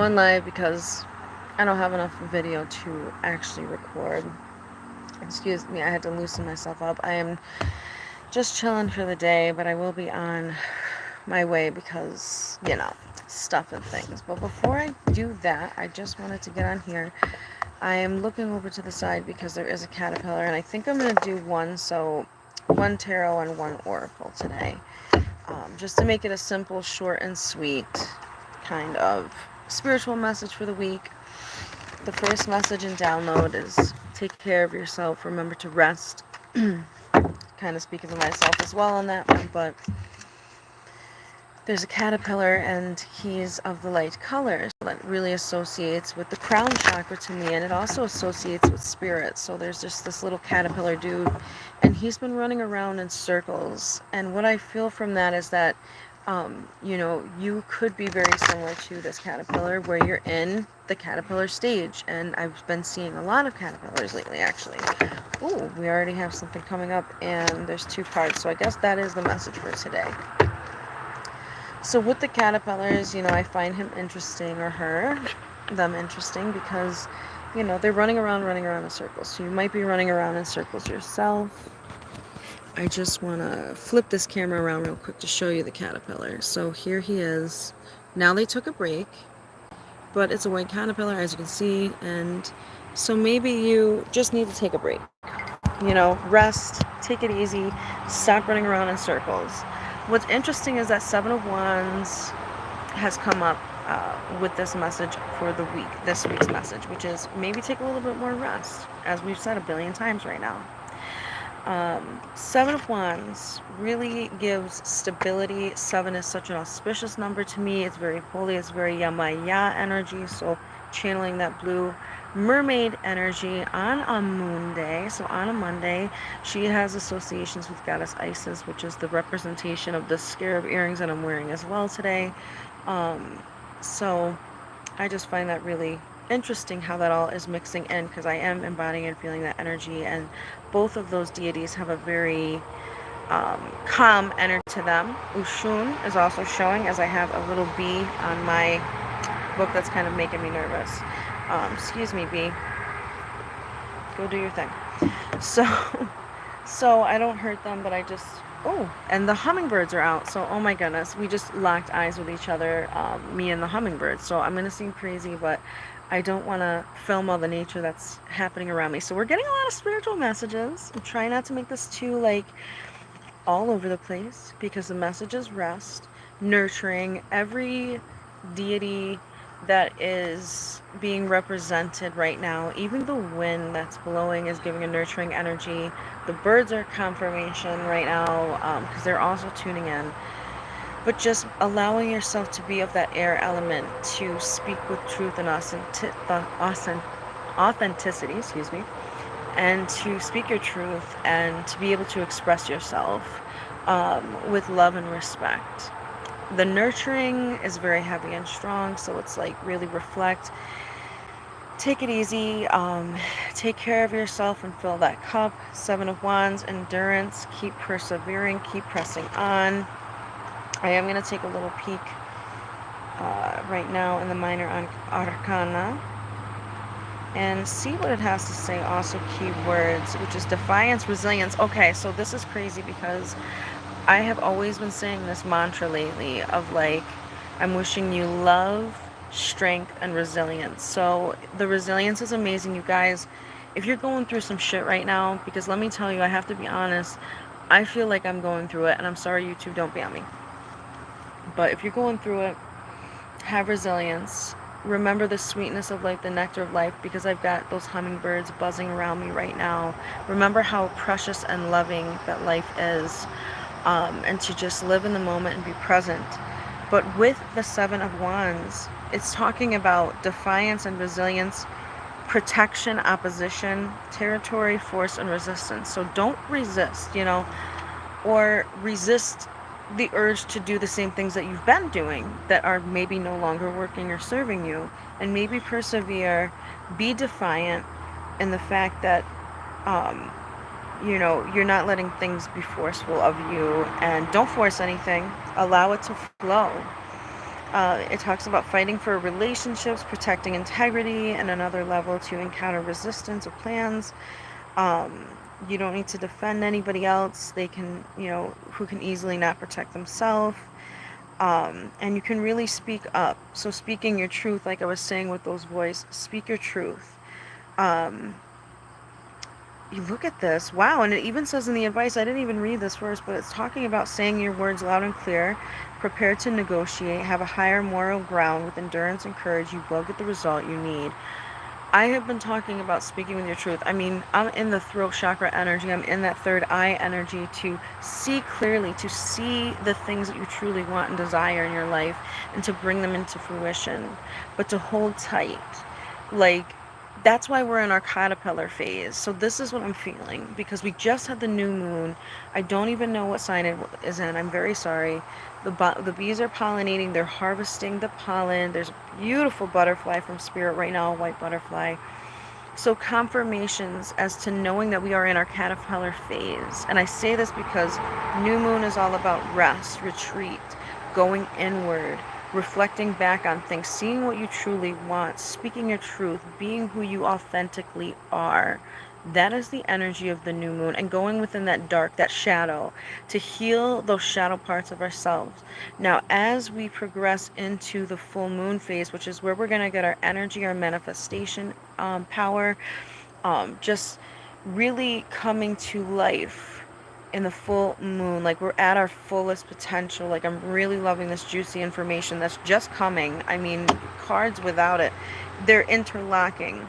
going live because I don't have enough video to actually record. Excuse me, I had to loosen myself up. I am just chilling for the day, but I will be on my way because, stuff and things. But before I do that, I just wanted to get on here. I am looking over to the side because there is a caterpillar, and I think I'm going to do one tarot and one oracle today. Just to make it a simple, short, and sweet kind of spiritual message for the week. The first message and download is take care of yourself, remember to rest. Kind of speaking to myself as well on that one, but there's a caterpillar and he's of the light colors. That really associates with the crown chakra to me, and it also associates with spirit. So there's just this little caterpillar dude, and he's been running around in circles, and what I feel from that is that you could be very similar to this caterpillar where you're in the caterpillar stage, and I've been seeing a lot of caterpillars lately actually. Oh, we already have something coming up, and there's 2 cards, so I guess that is the message for today. So with the caterpillars, I find him interesting, or them interesting, because they're running around in circles. So you might be running around in circles yourself. I just want to flip this camera around real quick to show you the caterpillar. So here he is. Now they took a break, but it's a white caterpillar, as you can see, and so maybe you just need to take a break. Rest, take it easy, stop running around in circles. What's interesting is that 7 of Wands has come up with this message for the week, this week's message, which is maybe take a little bit more rest, as we've said a billion times right now. 7 of Wands really gives stability. 7 is such an auspicious number to me. It's very holy. It's very Yamaya energy. So channeling that blue mermaid energy on a moon day. So on a Monday, she has associations with goddess Isis, which is the representation of the scarab earrings that I'm wearing as well today. So I just find that really interesting how that all is mixing in, because I am embodying and feeling that energy, and both of those deities have a very calm energy to them. Ushun is also showing, as I have a little bee on my book that's kind of making me nervous. Excuse me, bee. Go do your thing. So I don't hurt them, but I just... Oh, and the hummingbirds are out. So, oh my goodness, we just locked eyes with each other, me and the hummingbirds. So I'm going to seem crazy, but I don't want to film all the nature that's happening around me. So we're getting a lot of spiritual messages. I'm trying not to make this too, all over the place, because the message is rest, nurturing. Every deity that is being represented right now, even the wind that's blowing is giving a nurturing energy. The birds are confirmation right now, because they're also tuning in. But just allowing yourself to be of that air element, to speak with truth and authenticity, and to speak your truth and to be able to express yourself with love and respect. The nurturing is very heavy and strong, so it's really reflect. Take it easy, take care of yourself and fill that cup. 7 of Wands, endurance, keep persevering, keep pressing on. I am going to take a little peek right now in the Minor Arcana and see what it has to say. Also keywords, which is defiance, resilience. Okay, so this is crazy because I have always been saying this mantra lately of I'm wishing you love, strength, and resilience. So the resilience is amazing, you guys. If you're going through some shit right now, because let me tell you, I have to be honest, I feel like I'm going through it, and I'm sorry, YouTube, don't ban me. But if you're going through it, have resilience. Remember the sweetness of life, the nectar of life, because I've got those hummingbirds buzzing around me right now. Remember how precious and loving that life is, and to just live in the moment and be present. But with the 7 of Wands, it's talking about defiance and resilience, protection, opposition, territory, force, and resistance. So don't resist, or resist the urge to do the same things that you've been doing that are maybe no longer working or serving you, and maybe persevere. Be defiant in the fact that you're not letting things be forceful of you, and don't force anything. Allow it to flow. It talks about fighting for relationships, protecting integrity, and another level to encounter resistance of plans. Um, you don't need to defend anybody else. They can, who can easily not protect themselves. And you can really speak up. So speaking your truth, like I was saying with those boys, speak your truth. Um, you look at this, wow, and it even says in the advice, I didn't even read this verse, but it's talking about saying your words loud and clear, prepared to negotiate, have a higher moral ground with endurance and courage, you will get the result you need. I have been talking about speaking with your truth. I mean, I'm in the throat chakra energy. I'm in that third eye energy to see clearly, to see the things that you truly want and desire in your life and to bring them into fruition, but to hold tight. Like, that's why we're in our caterpillar phase. So this is what I'm feeling because we just had the new moon. I don't even know what sign it is in. I'm very sorry. The bees are pollinating. They're harvesting the pollen. There's a beautiful butterfly from Spirit right now, a white butterfly. So confirmations as to knowing that we are in our caterpillar phase. And I say this because new moon is all about rest, retreat, going inward, reflecting back on things, seeing what you truly want, speaking your truth, being who you authentically are. That is the energy of the new moon, and going within that dark, that shadow, to heal those shadow parts of ourselves. Now, as we progress into the full moon phase, which is where we're going to get our energy, our manifestation power, just really coming to life in the full moon, like we're at our fullest potential. Like, I'm really loving this juicy information that's just coming. I mean, cards without it, they're interlocking.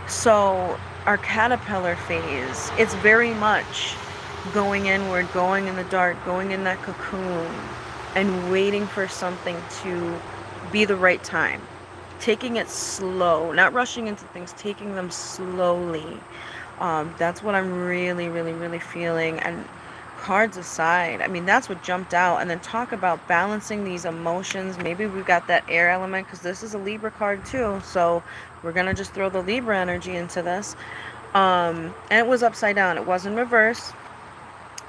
So our caterpillar phase, it's very much going inward, going in the dark, going in that cocoon and waiting for something to be the right time, taking it slow, not rushing into things, taking them slowly. That's what I'm really, really, really feeling. And cards aside, I mean, that's what jumped out. And then talk about balancing these emotions. Maybe we've got that air element because this is a Libra card too. So we're going to just throw the Libra energy into this. And it was upside down. It was in reverse.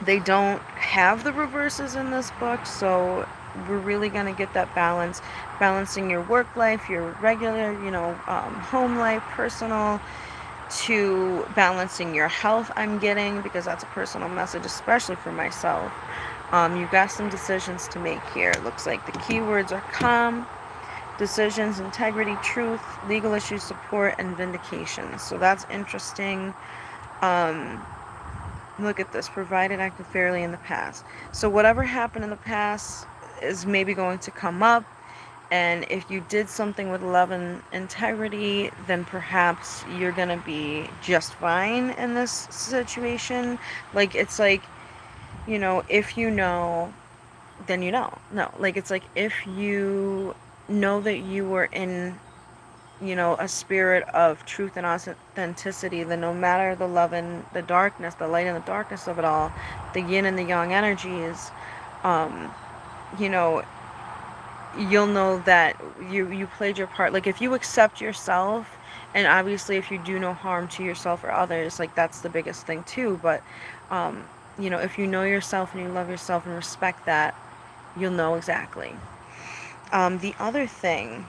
They don't have the reverses in this book, so we're really going to get that balance, balancing your work life, your regular, home life, personal, to balancing your health. I'm getting, because that's a personal message, especially for myself. You've got some decisions to make here. It looks like the keywords are calm, decisions, integrity, truth, legal issues, support, and vindication. So that's interesting. Look at this, provided acted fairly in the past. So whatever happened in the past is maybe going to come up. And if you did something with love and integrity, then perhaps you're going to be just fine in this situation. Like, it's like, if you know, then you know. No, like, it's like if you know that you were in, a spirit of truth and authenticity, then no matter the love and the darkness, the light and the darkness of it all, the yin and the yang energies, um, you know, you'll know that you played your part. Like, if you accept yourself, and obviously if you do no harm to yourself or others, like, that's the biggest thing too. But if you know yourself and you love yourself and respect that, you'll know exactly. The other thing,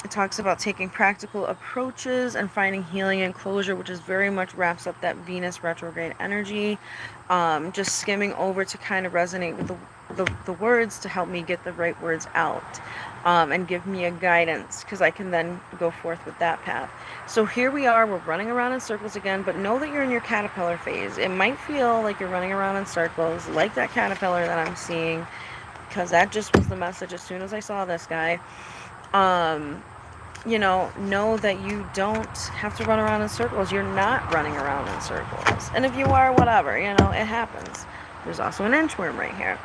it talks about taking practical approaches and finding healing and closure, which is very much wraps up that Venus retrograde energy. Just skimming over to kind of resonate with the words to help me get the right words out, and give me a guidance, because I can then go forth with that path. So here we are, we're running around in circles again, but know that you're in your caterpillar phase. It might feel like you're running around in circles, like that caterpillar that I'm seeing, because that just was the message as soon as I saw this guy. Know that you don't have to run around in circles. You're not running around in circles. And if you are, whatever, it happens. There's also an inchworm right here.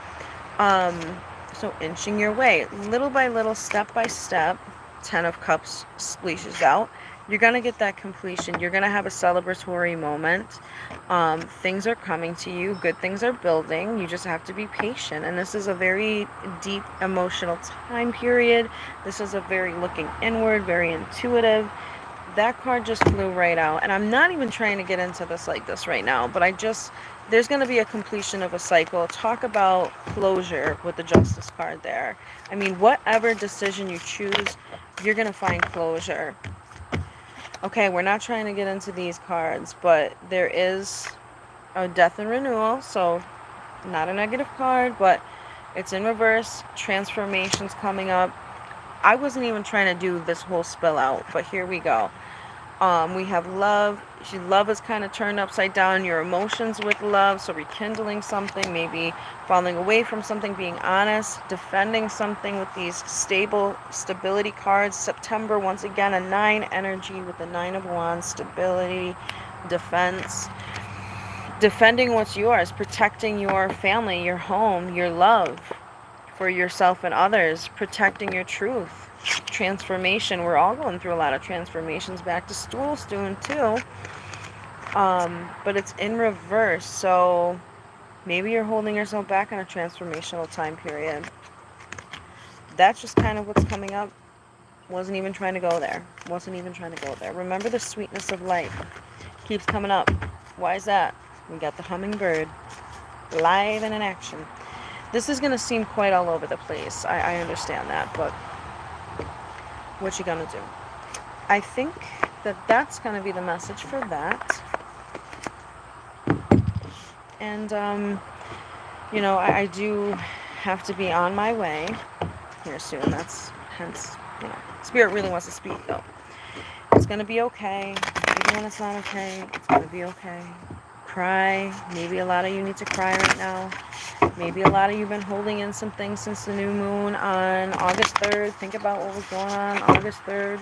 So inching your way, little by little, step by step, 10 of Cups splashes out. You're going to get that completion. You're going to have a celebratory moment. Things are coming to you. Good things are building. You just have to be patient. And this is a very deep emotional time period. This is a very looking inward, very intuitive. That card just flew right out. And I'm not even trying to get into this like this right now, but I just there's going to be a completion of a cycle. Talk about closure with the Justice card there. I mean, whatever decision you choose, you're going to find closure. Okay, we're not trying to get into these cards, but there is a death and renewal, so not a negative card, but it's in reverse. Transformations coming up. I wasn't even trying to do this whole spill out, but here we go. We have love. Love is kind of turned upside down. Your emotions with love, so rekindling something, maybe falling away from something, being honest, defending something with these stability cards. September, once again, a 9 energy with the 9 of Wands, stability, defense. Defending what's yours, protecting your family, your home, your love for yourself and others, protecting your truth. Transformation. We're all going through a lot of transformations. Back to school soon too. But it's in reverse, so maybe you're holding yourself back on a transformational time period. That's just kind of what's coming up. Wasn't even trying to go there. Remember the sweetness of life. Keeps coming up. Why is that? We got the hummingbird. Live and in action. This is going to seem quite all over the place. I understand that, but what you gonna do? I think that's going to be the message for that. And, I do have to be on my way here soon. That's hence, Spirit really wants to speak, though. It's going to be okay. Even when it's not okay, it's going to be okay. Cry. Maybe a lot of you need to cry right now. Maybe a lot of you have been holding in some things since the new moon on August 3rd. Think about what was going on August 3rd.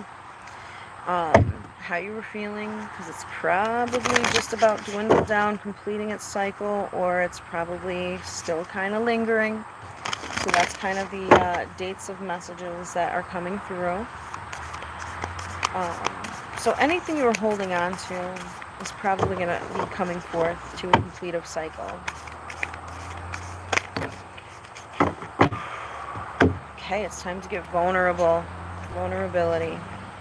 How you were feeling, because it's probably just about dwindled down, completing its cycle, or it's probably still kind of lingering. So that's kind of the dates of messages that are coming through. So anything you were holding on to is probably going to be coming forth to a completive cycle. Okay, it's time to get vulnerable. Vulnerability.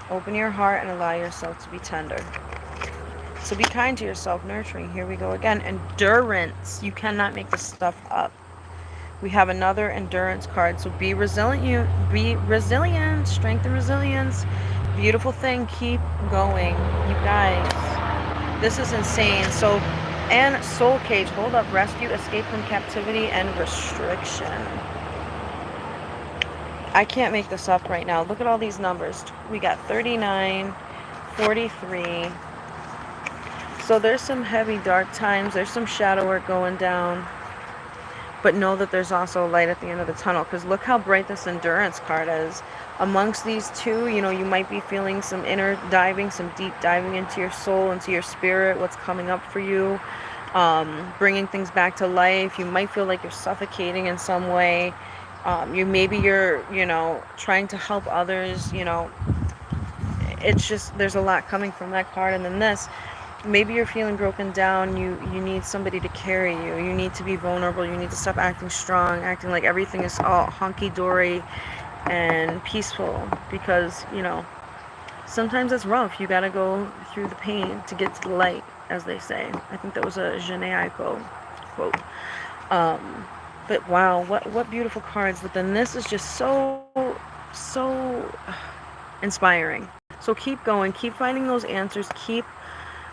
Open your heart and allow yourself to be tender. So be kind to yourself, nurturing. Here we go again. Endurance. You cannot make this stuff up. We have another endurance card. So be resilient. Be resilient. Strength and resilience. Beautiful thing. Keep going. You guys. This is insane. So, and soul cage. Hold up. Rescue. Escape from captivity and restriction. I can't make this up right now. Look at all these numbers. We got 39, 43. So there's some heavy dark times. There's some shadow work going down. But know that there's also light at the end of the tunnel. Because look how bright this endurance card is. Amongst these two, you might be feeling some inner diving, some deep diving into your soul, into your spirit, what's coming up for you. Bringing things back to life. You might feel like you're suffocating in some way. You're trying to help others, it's just, there's a lot coming from that card. And then this, maybe you're feeling broken down. You need somebody to carry you. You need to be vulnerable. You need to stop acting strong, acting like everything is all hunky-dory and peaceful, because, sometimes it's rough. You got to go through the pain to get to the light, as they say. I think that was a Jhené Aiko quote. But wow, what beautiful cards. But then this is just so inspiring. So keep going, keep finding those answers, keep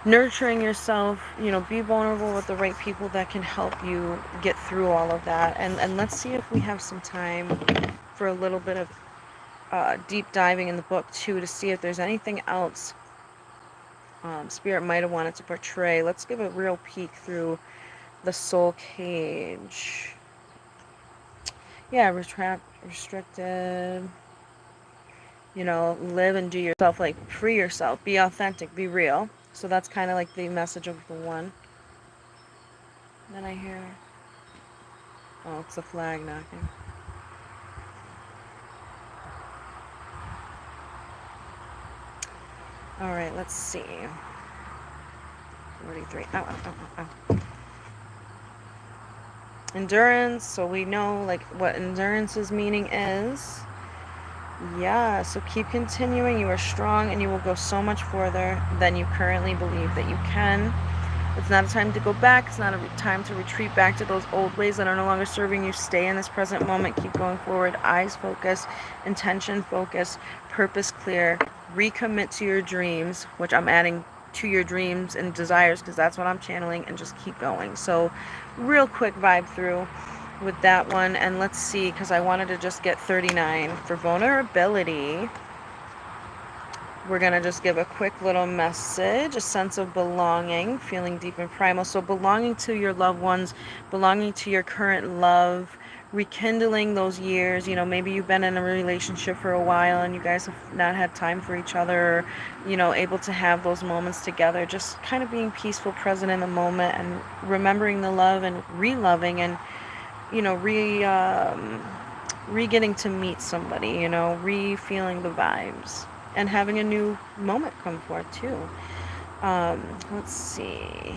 nurturing yourself, be vulnerable with the right people that can help you get through all of that. And let's see if we have some time for a little bit of deep diving in the book too, to see if there's anything else Spirit might have wanted to portray. Let's give a real peek through the soul cage. Yeah, restricted, live and do yourself, like free yourself, be authentic, be real. So that's kind of like the message of the one. Then I hear, oh, it's a flag knocking. All right, let's see. 43. Ow. Endurance, so we know like what endurance's meaning is. Yeah, so keep continuing. You are strong and you will go so much further than you currently believe that you can. It's not a time to go back. It's not a time to retreat back to those old ways that are no longer serving you. Stay in this present moment. Keep going forward. Eyes focused, intention focused, purpose clear. Recommit to your dreams, which I'm adding to your dreams and desires because that's what I'm channeling, and just keep going. So real quick vibe through with that one. And let's see, because I wanted to just get 39 for vulnerability. We're going to just give a quick little message, a sense of belonging, feeling deep and primal. So belonging to your loved ones, belonging to your current love, rekindling those years. You know, maybe you've been in a relationship for a while and you guys have not had time for each other, or, you know, able to have those moments together. Just kind of being peaceful, present in the moment, and remembering the love and re-loving, and, you know, re-getting to meet somebody, you know, re-feeling the vibes. And having a new moment come forth too. Let's see.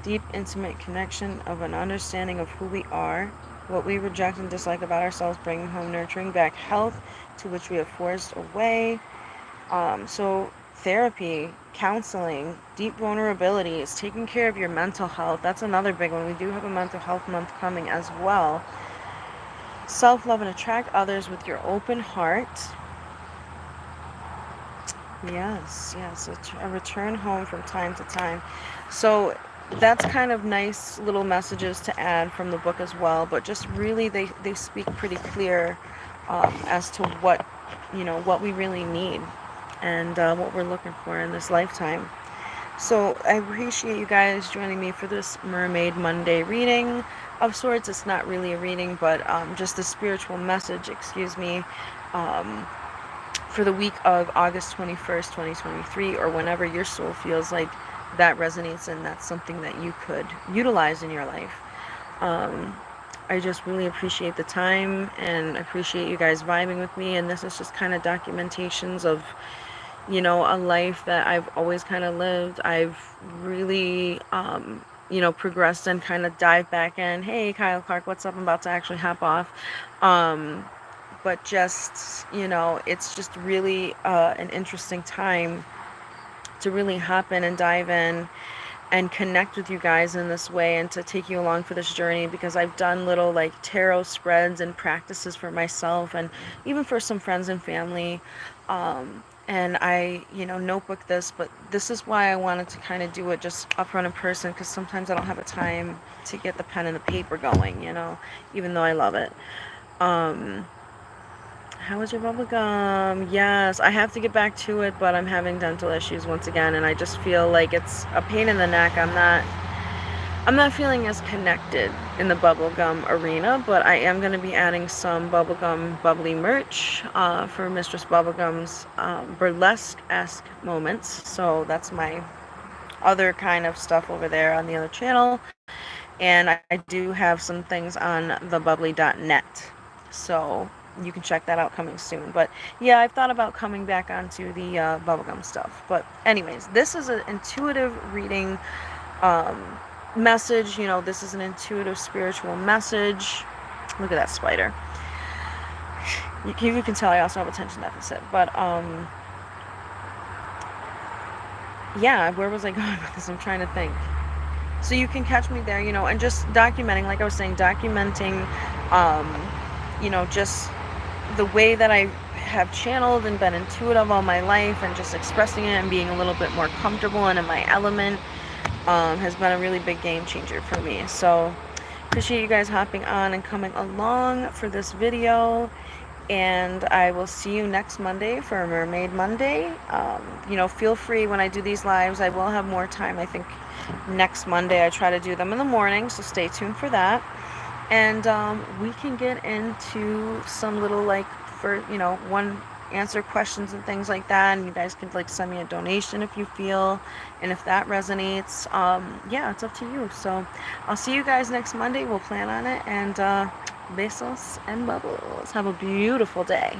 Deep, intimate connection of an understanding of who we are, what we reject and dislike about ourselves, bringing home, nurturing back health to which we have forced away. So therapy, counseling, deep vulnerabilities, taking care of your mental health. That's another big one. We do have a mental health month coming as well. Self-love and attract others with your open heart. Yes, a return home from time to time. So that's kind of nice little messages to add from the book as well, but just really they speak pretty clear as to what, you know, what we really need, and what we're looking for in this lifetime. So I appreciate you guys joining me for this Mermaid Monday reading of sorts. It's not really a reading, but just a spiritual message, excuse me, for the week of August 21st, 2023, or whenever your soul feels like that resonates and that's something that you could utilize in your life. I just really appreciate the time and appreciate you guys vibing with me. And this is just kind of documentations of, you know, a life that I've always kind of lived. I've really, you know, progressed and kind of dived back in. Hey, Kyle Clark, what's up? I'm about to actually hop off. But just, you know, it's just really an interesting time to really hop in and dive in and connect with you guys in this way, and to take you along for this journey, because I've done little like tarot spreads and practices for myself and even for some friends and family. And I, you know, notebook this, but this is why I wanted to kind of do it just upfront in person, because sometimes I don't have the time to get the pen and the paper going, you know, even though I love it. How was your bubble gum? Yes, I have to get back to it, but I'm having dental issues once again, and I just feel like it's a pain in the neck. I'm not feeling as connected in the bubblegum arena, but I am going to be adding some bubblegum bubbly merch for Mistress Bubblegum's burlesque-esque moments. So that's my other kind of stuff over there on the other channel. And I do have some things on thebubbly.net. So you can check that out coming soon. But yeah, I've thought about coming back onto the bubblegum stuff. But anyways, this is an intuitive reading message. You know, this is an intuitive spiritual message. Look at that spider. You can tell I also have attention deficit. But yeah, where was I going with this? I'm trying to think. So you can catch me there, you know, and just documenting, like I was saying, documenting, you know, just the way that I have channeled and been intuitive all my life, and just expressing it and being a little bit more comfortable and in my element has been a really big game changer for me. So appreciate you guys hopping on and coming along for this video. And I will see you next Monday for Mermaid Monday. You know, feel free when I do these lives. I will have more time, I think, next Monday. I try to do them in the morning, so stay tuned for that. And we can get into some little, like, for, you know, one answer questions and things like that. And you guys can, like, send me a donation if you feel, and if that resonates, yeah, it's up to you. So I'll see you guys next Monday. We'll plan on it. And besos and bubbles. Have a beautiful day.